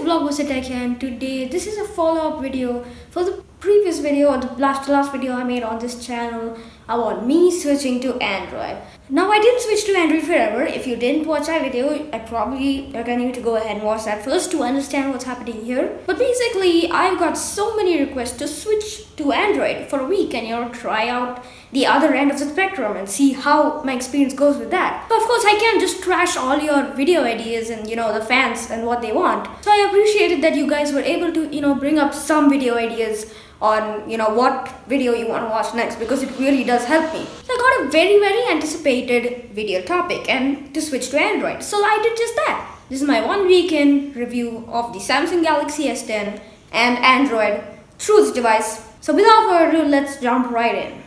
Blockbuster Tech here, and today this is a follow-up video for the previous video or the last video I made on this channel about me switching to Android. Now I didn't switch to Android forever. If you didn't watch that video, I probably recommend you to go ahead and watch that first to understand what's happening here. But basically, I've got so many requests to switch to Android for a week and try out the other end of the spectrum and see how my experience goes with that. But of course, I can't just trash all your video ideas and the fans and what they want. So I appreciated that you guys were able to bring up some video ideas on what video you want to watch next, because it really does help me. So I got a very anticipated video topic and to switch to Android. So I did just that. This is my 1 week in review of the Samsung Galaxy S10 and Android through this device. So without further ado, let's jump right in.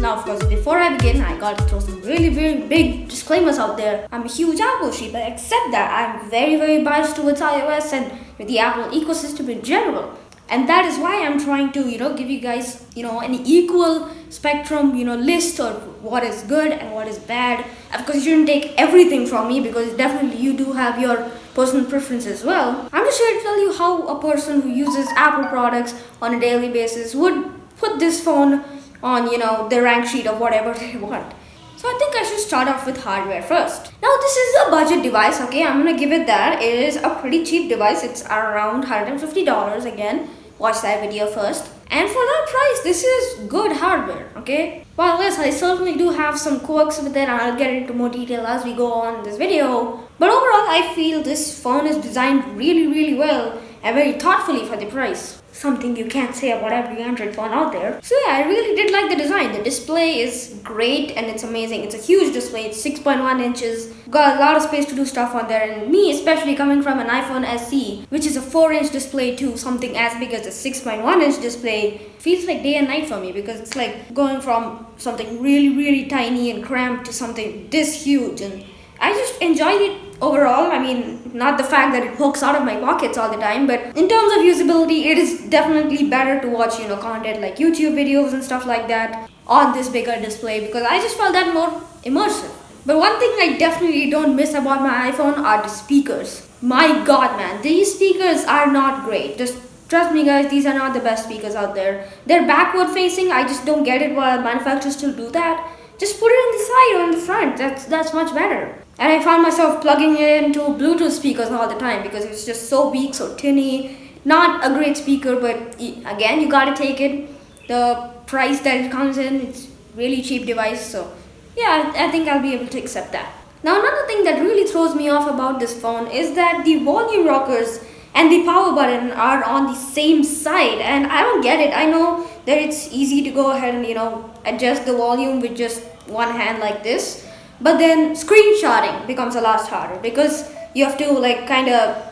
Now, of course, before I begin, I gotta throw some very big disclaimers out there. I'm a huge Apple sheep, but except that I'm very biased towards iOS and with the Apple ecosystem in general. And that is why I'm trying to, give you guys, an equal spectrum, list of what is good and what is bad. Of course, you shouldn't take everything from me because definitely you do have your personal preference as well. I'm just here to tell you how a person who uses Apple products on a daily basis would put this phone on, the rank sheet of whatever they want. So I think I should start off with hardware first. Now this is a budget device, okay? I'm gonna give it that. It is a pretty cheap device. It's around $150 again. Watch that video first. And for that price, this is good hardware, okay? While yes, I certainly do have some quirks with it, and I'll get into more detail as we go on in this video. But overall, I feel this phone is designed really well and very thoughtfully for the price. Something you can't say about every Android phone out there. So yeah, I really did like the design. The display is great and it's amazing. It's a huge display. It's 6.1 inches. Got a lot of space to do stuff on there. And me, especially coming from an iPhone SE, which is a 4-inch display to something as big as a 6.1-inch display, feels like day and night for me, because it's like going from something really tiny and cramped to something this huge. And I just enjoyed it overall. I mean, not the fact that it pokes out of my pockets all the time, but in terms of usability, it is definitely better to watch, content like YouTube videos and stuff like that on this bigger display, because I just felt that more immersive. But one thing I definitely don't miss about my iPhone are the speakers. My God, man, these speakers are not great. Just trust me, guys, these are not the best speakers out there. They're backward facing. I just don't get it why manufacturers still do that. Just put it on the side or on the front. That's much better. And I found myself plugging it into Bluetooth speakers all the time because it's just so weak, so tinny. Not a great speaker, but again, you gotta take it. The price that it comes in, it's really cheap device. So yeah, I think I'll be able to accept that. Now, another thing that really throws me off about this phone is that the volume rockers and the power button are on the same side, and I don't get it. I know that it's easy to go ahead and adjust the volume with just one hand like this, but then screenshotting becomes a lot harder because you have to kind of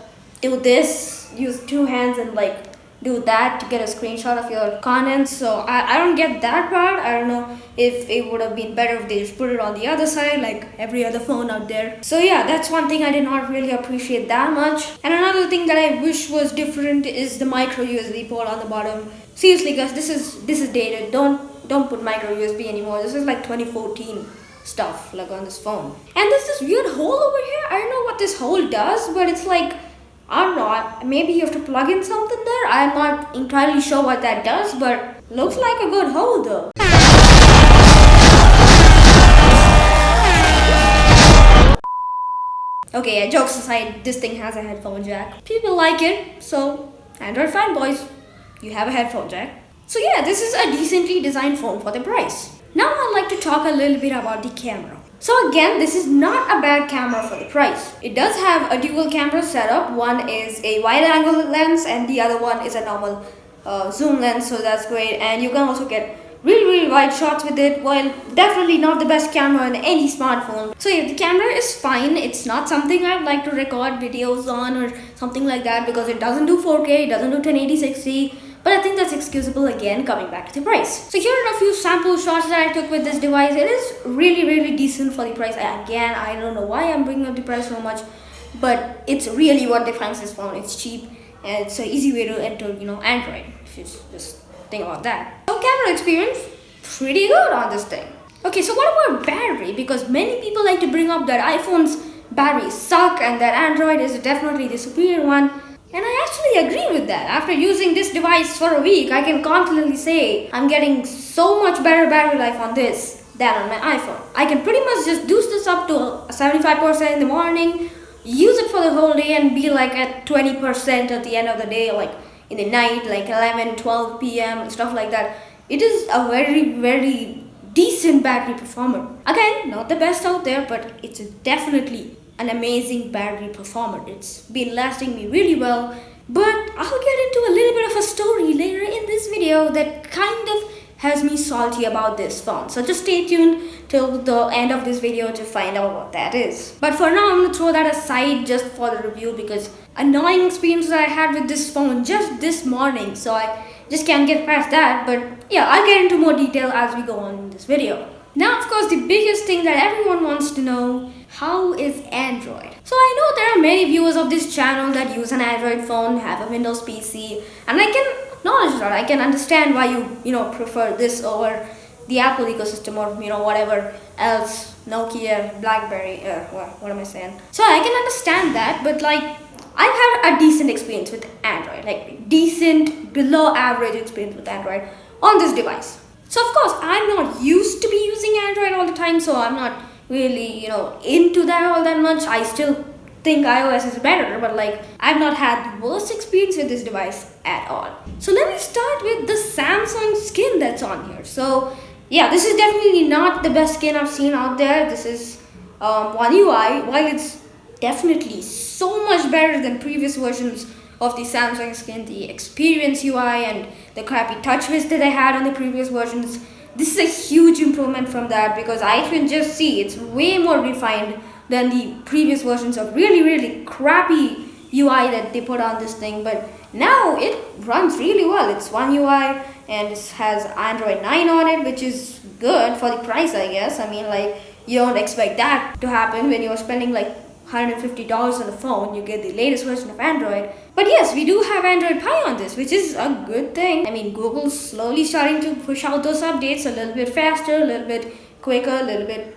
do this, use two hands and do that to get a screenshot of your contents. So I don't get that part. I don't know if it would have been better if they just put it on the other side like every other phone out there. So yeah, that's one thing I did not really appreciate that much. And another thing that I wish was different is the micro USB port on the bottom. Seriously guys, this is dated. Don't put micro USB anymore. This is like 2014 stuff on this phone. And there's this weird hole over here. I don't know what this hole does, but it's I don't know, maybe you have to plug in something there. I'm not entirely sure what that does, but looks like a good hole though. Okay, yeah, jokes aside, this thing has a headphone jack. People like it, so Android fanboys, you have a headphone jack. So yeah, this is a decently designed phone for the price. Now I'd like to talk a little bit about the camera. So again, this is not a bad camera for the price. It does have a dual camera setup. One is a wide angle lens and the other one is a normal zoom lens, so that's great. And you can also get really wide shots with it, while definitely not the best camera in any smartphone. So yeah, the camera is fine. It's not something I'd like to record videos on or something like that because it doesn't do 4K, it doesn't do 1080-60. But I think that's excusable again, coming back to the price. So here are a few sample shots that I took with this device. It is really decent for the price. Again, I don't know why I'm bringing up the price so much. but it's really what defines this phone. It's cheap and it's an easy way to enter, Android. If you just think about that. So camera experience, pretty good on this thing. Okay, so what about battery? Because many people like to bring up that iPhone's batteries suck and that Android is definitely the superior one. And I actually agree with that. After using this device for a week, I can confidently say I'm getting so much better battery life on this than on my iPhone. I can pretty much just boost this up to 75% in the morning, use it for the whole day and be like at 20% at the end of the day, like in the night, like 11, 12 p.m. and stuff like that. It is a very, very decent battery performer. Again, not the best out there, but it's definitely an amazing battery performer. It's been lasting me really well, but I'll get into a little bit of a story later in this video that kind of has me salty about this phone. So just stay tuned till the end of this video to find out what that is. But for now, I'm gonna throw that aside just for the review because annoying experiences I had with this phone just this morning, so I just can't get past that. But yeah, I'll get into more detail as we go on in this video. Now, of course, the biggest thing that everyone wants to know, how is Android? So I know there are many viewers of this channel that use an Android phone, have a Windows PC, and I can acknowledge that. I can understand why you prefer this over the Apple ecosystem or whatever else, Nokia, BlackBerry, what am I saying? So I can understand that, but like I've had a decent experience with Android, like decent, below average experience with Android on this device. So of course, I'm not used to be using Android all the time, so I'm not really, into that all that much. I still think iOS is better, but like I've not had the worst experience with this device at all. So let me start with the Samsung skin that's on here. So yeah, this is definitely not the best skin I've seen out there. This is One UI. While it's definitely so much better than previous versions of the Samsung skin, the Experience UI and the crappy TouchWiz that I had on the previous versions, this is a huge improvement from that because I can just see it's way more refined than the previous versions of really, really crappy UI that they put on this thing. But now it runs really well. It's One UI and it has Android 9 on it, which is good for the price, I guess. I mean, like, you don't expect that to happen when you're spending like $150 on the phone. You get the latest version of Android. But yes, we do have Android Pie on this, which is a good thing. I mean, Google's slowly starting to push out those updates a little bit faster, a little bit quicker, a little bit,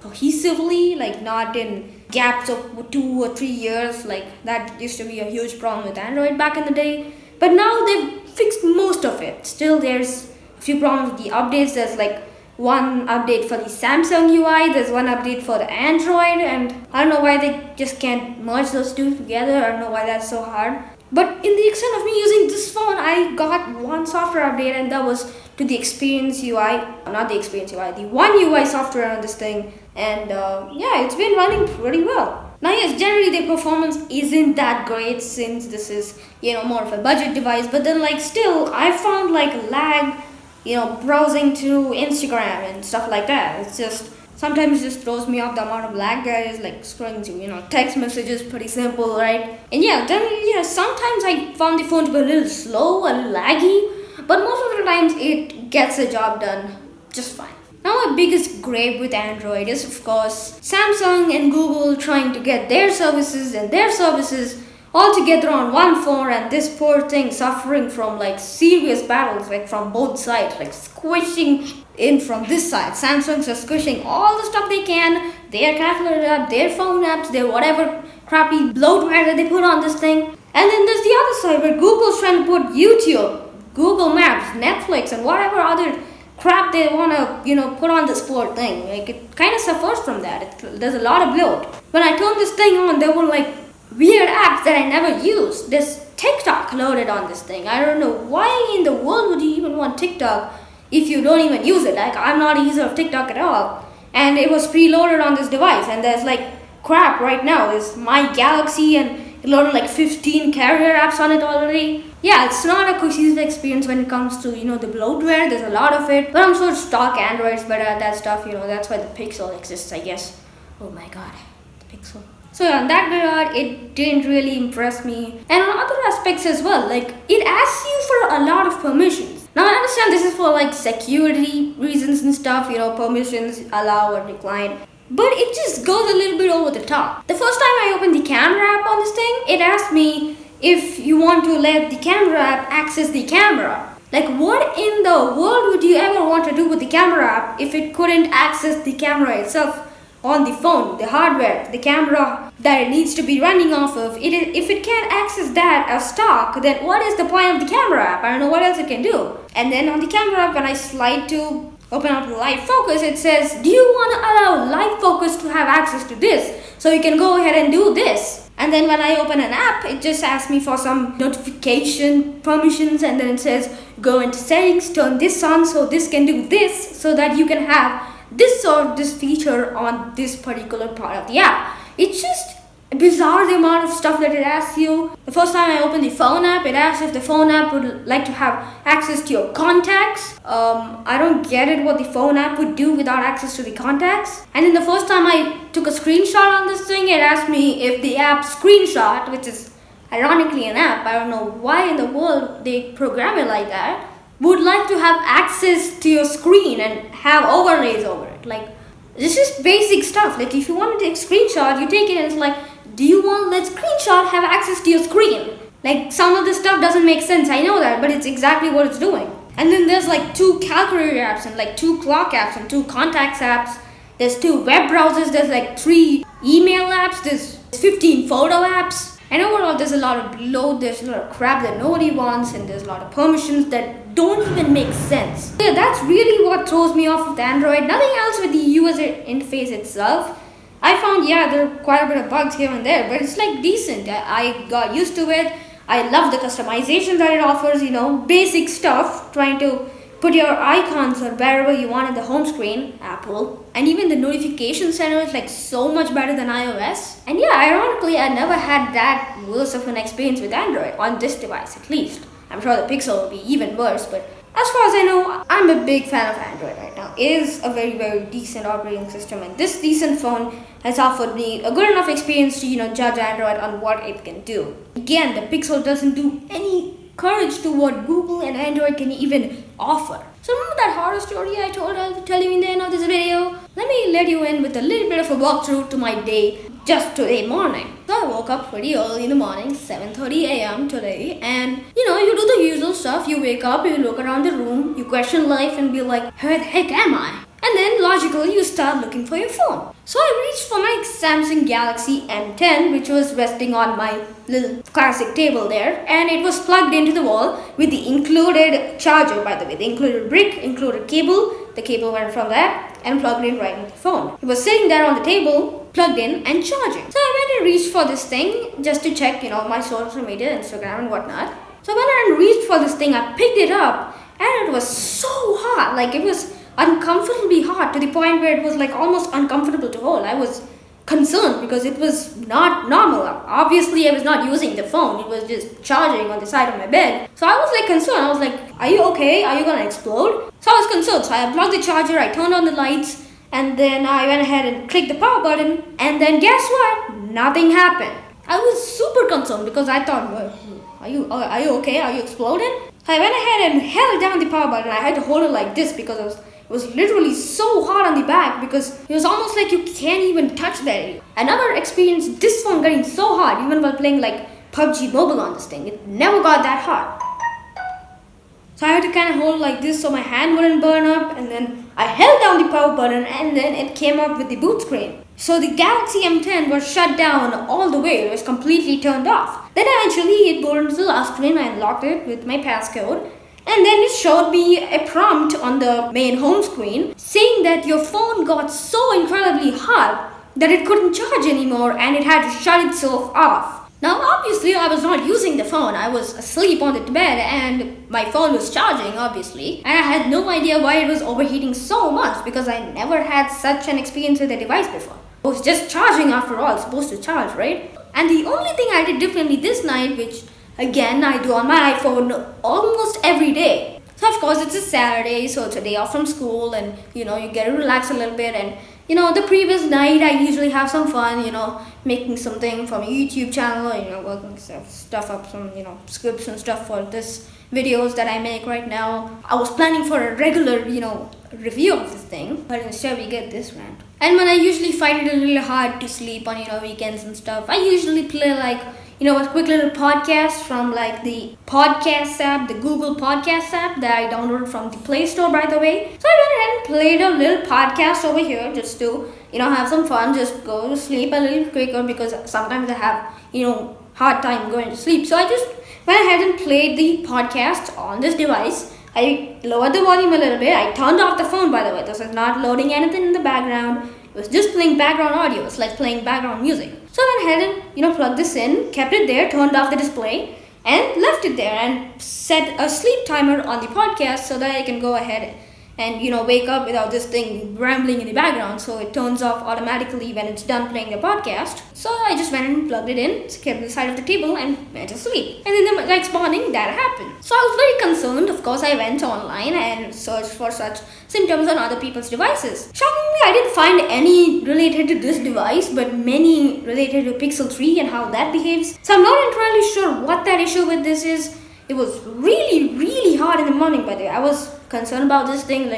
cohesively, like not in gaps of 2 or 3 years. Like that used to be a huge problem with Android back in the day. But now they've fixed most of it. Still, there's a few problems with the updates. There's like one update for the Samsung UI, there's one update for the Android, and I don't know why they just can't merge those two together. I don't know why that's so hard. But in the extent of me using this phone, I got one software update, and that was to the Experience UI, not the Experience UI, the One UI software on this thing. And yeah, it's been running pretty well. Now yes, generally the performance isn't that great since this is, more of a budget device, but then like still, I found like lag, browsing to Instagram and stuff like that. It's just, sometimes it just throws me off the amount of lag there is, like scrolling through, text messages, pretty simple, right? And yeah, then sometimes I found the phone to be a little slow, a little laggy, but most of the times it gets the job done just fine. Now my biggest gripe with Android is of course Samsung and Google trying to get their services and their services all together on one phone, and this poor thing suffering from like serious battles, like from both sides, like squishing in from this side. Samsung's are squishing all the stuff they can, their calculator app, their phone apps, their whatever crappy bloatware that they put on this thing. And then there's the other side where Google's trying to put YouTube, Google Maps, Netflix, and whatever other crap they want to, put on this poor thing. Like it kind of suffers from that. There's a lot of bloat. When I turned this thing on, there were like weird apps that I never used. There's TikTok loaded on this thing. I don't know why in the world would you even want TikTok if you don't even use it. Like I'm not a user of TikTok at all. And it was preloaded on this device, and there's like crap right now. There's My Galaxy and it loaded like 15 carrier apps on it already. Yeah, it's not a cohesive experience when it comes to, the bloatware. There's a lot of it. But I'm sure stock Android's better at that stuff, that's why the Pixel exists, I guess. Oh my god, the Pixel. So on that regard, it didn't really impress me. And on other aspects as well, like it asks you for a lot of permissions. Now I understand this is for like security reasons and stuff, permissions allow or decline. but it just goes a little bit over the top. The first time I opened the camera app on this thing, it asked me if you want to let the camera app access the camera. Like, what in the world would you ever want to do with the camera app if it couldn't access the camera itself on the phone, the hardware, the camera that it needs to be running off of? If it can't access that as stock, then what is the point of the camera app? I don't know what else it can do. And then on the camera app, when I slide to open up live focus, it says, do you want to allow live focus to have access to this? So you can go ahead and do this. And then when I open an app, it just asks me for some notification permissions, and then it says, go into settings, turn this on so this can do this, so that you can have this or this feature on this particular part of the app. It's just bizarre the amount of stuff that it asks you. The first time I opened the phone app, it asks if the phone app would like to have access to your contacts. I don't get it what the phone app would do without access to the contacts. And then the first time I took a screenshot on this thing, it asked me if the app screenshot, which is ironically an app, I don't know why in the world they program it like that, would like to have access to your screen and have overlays over it. Like, this is basic stuff. Like, if you want to take a screenshot, you take it and it's like, do you want that screenshot have access to your screen? Like, some of this stuff doesn't make sense, I know that, but it's exactly what it's doing. And then there's like 2 calculator apps and like 2 clock apps and 2 contacts apps. There's 2 web browsers, there's like 3 email apps, there's 15 photo apps. And overall, there's a lot of load, there's a lot of crap that nobody wants, and there's a lot of permissions that don't even make sense. Yeah, that's really what throws me off with Android. Nothing else with the user interface itself. I found, yeah, there are quite a bit of bugs here and there, but it's like decent. I got used to it. I love the customization that it offers, basic stuff, trying to put your icons or wherever you want in the home screen, Apple. And even the notification center is like so much better than iOS. And yeah, ironically, I never had that worse of an experience with Android, on this device at least. I'm sure the Pixel will be even worse, but as far as I know, I'm a big fan of Android right now. It is a very, very decent operating system, and this decent phone has offered me a good enough experience to, judge Android on what it can do. Again, the Pixel doesn't do any courage to what Google and Android can even offer. So remember that horror story I told I'll tell you in the end of this video? Let me let you in with a little bit of a walkthrough to my day just today morning. So I woke up pretty early in the morning, 7:30 a.m. today, and you do the usual stuff. You wake up, you look around the room, you question life and be like, where the heck am I? And then logically you start looking for your phone. So I reached for my Samsung Galaxy M10, which was resting on my little classic table there, and it was plugged into the wall with the included charger, by the way. The included brick, included cable. The cable went from that and plugged in right into the phone. It was sitting there on the table, plugged in and charging. So I went and reached for this thing just to check, my social media, Instagram and whatnot. So when I reached for this thing, I picked it up and it was so hot. Like, it was uncomfortably hot to the point where it was like almost uncomfortable to hold. I was concerned because it was not normal. Obviously, I was not using the phone. It was just charging on the side of my bed. So I was like concerned. I was like, are you okay? Are you gonna explode? So I was concerned. So I unplugged the charger, I turned on the lights, and then I went ahead and clicked the power button. And then guess what? Nothing happened. I was super concerned because I thought, well, are you okay? Are you exploding? So I went ahead and held down the power button. I had to hold it like this because it was literally so hot on the back, because it was almost like you can't even touch that. I never experienced this phone getting so hot even while playing like PUBG Mobile on this thing. It never got that hot. So I had to kind of hold like this so my hand wouldn't burn up, and then I held down the power button and then it came up with the boot screen. So the Galaxy M10 was shut down all the way. It was completely turned off. Then eventually it booted into the last screen. I unlocked it with my passcode. And then it showed me a prompt on the main home screen saying that your phone got so incredibly hot that it couldn't charge anymore and it had to shut itself off. Now obviously I was not using the phone. I was asleep on the bed and my phone was charging, obviously. And I had no idea why it was overheating so much, because I never had such an experience with the device before. It was just charging after all. It's supposed to charge, right? And the only thing I did differently this night, which again I do on my iPhone almost every day. So of course it's a Saturday, so it's a day off from school, and you get to relax a little bit. And the previous night I usually have some fun, making something from a YouTube channel, working stuff up, some scripts and stuff for this videos that I make right now. I was planning for a regular review of this thing, but instead we get this rant. And when I usually find it a little hard to sleep on, weekends and stuff, I usually play like, a quick little podcast from like the podcast app, the Google Podcast app that I downloaded from the Play Store, by the way. So I went ahead and played a little podcast over here just to, have some fun, just go to sleep a little quicker because sometimes I have, hard time going to sleep. So I just went ahead and played the podcast on this device. I lowered the volume a little bit. I turned off the phone, by the way. This is not loading anything in the background. It was just playing background audio. It's like playing background music. So I went ahead and, plugged this in, kept it there, turned off the display, and left it there and set a sleep timer on the podcast so that I can go ahead and, wake up without this thing rambling in the background. So it turns off automatically when it's done playing the podcast. So I just went and plugged it in, kept it on the side of the table, and went to sleep. And then the next morning, that happened. So I was very concerned. Of course, I went online and searched for such symptoms on other people's devices. Shockingly, I didn't find any related to this device, but many related to Pixel 3 and how that behaves. So I'm not entirely sure what that issue with this is. It was really, really hard in the morning, by the way. I was concerned about this thing.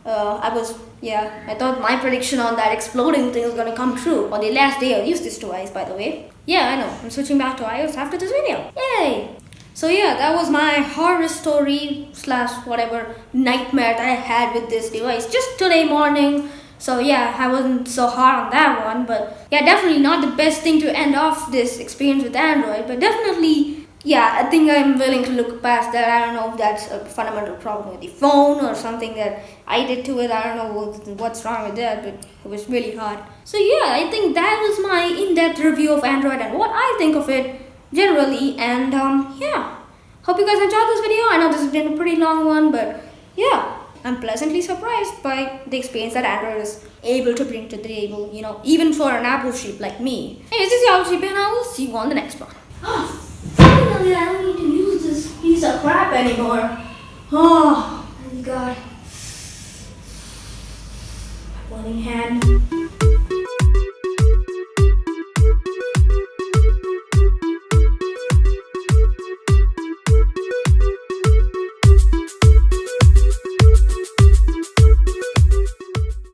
I thought my prediction on that exploding thing was going to come true on the last day I used this device, by the way. Yeah, I know. I'm switching back to iOS after this video. Yay! So yeah, that was my horror story / whatever nightmare that I had with this device just today morning. So yeah, I wasn't so hard on that one, but yeah, definitely not the best thing to end off this experience with Android, but definitely, yeah, I think I'm willing to look past that. I don't know if that's a fundamental problem with the phone or something that I did to it. I don't know what's wrong with that, but it was really hard. So yeah, I think that was my in-depth review of Android and what I think of it generally. And yeah, hope you guys enjoyed this video. I know this has been a pretty long one, but yeah, I'm pleasantly surprised by the experience that Android is able to bring to the table, even for an Apple sheep like me. Anyways, this is your Apple sheep and I will see you on the next one. Finally, I don't need to use this piece of crap anymore. Oh, thank God. Burning hand.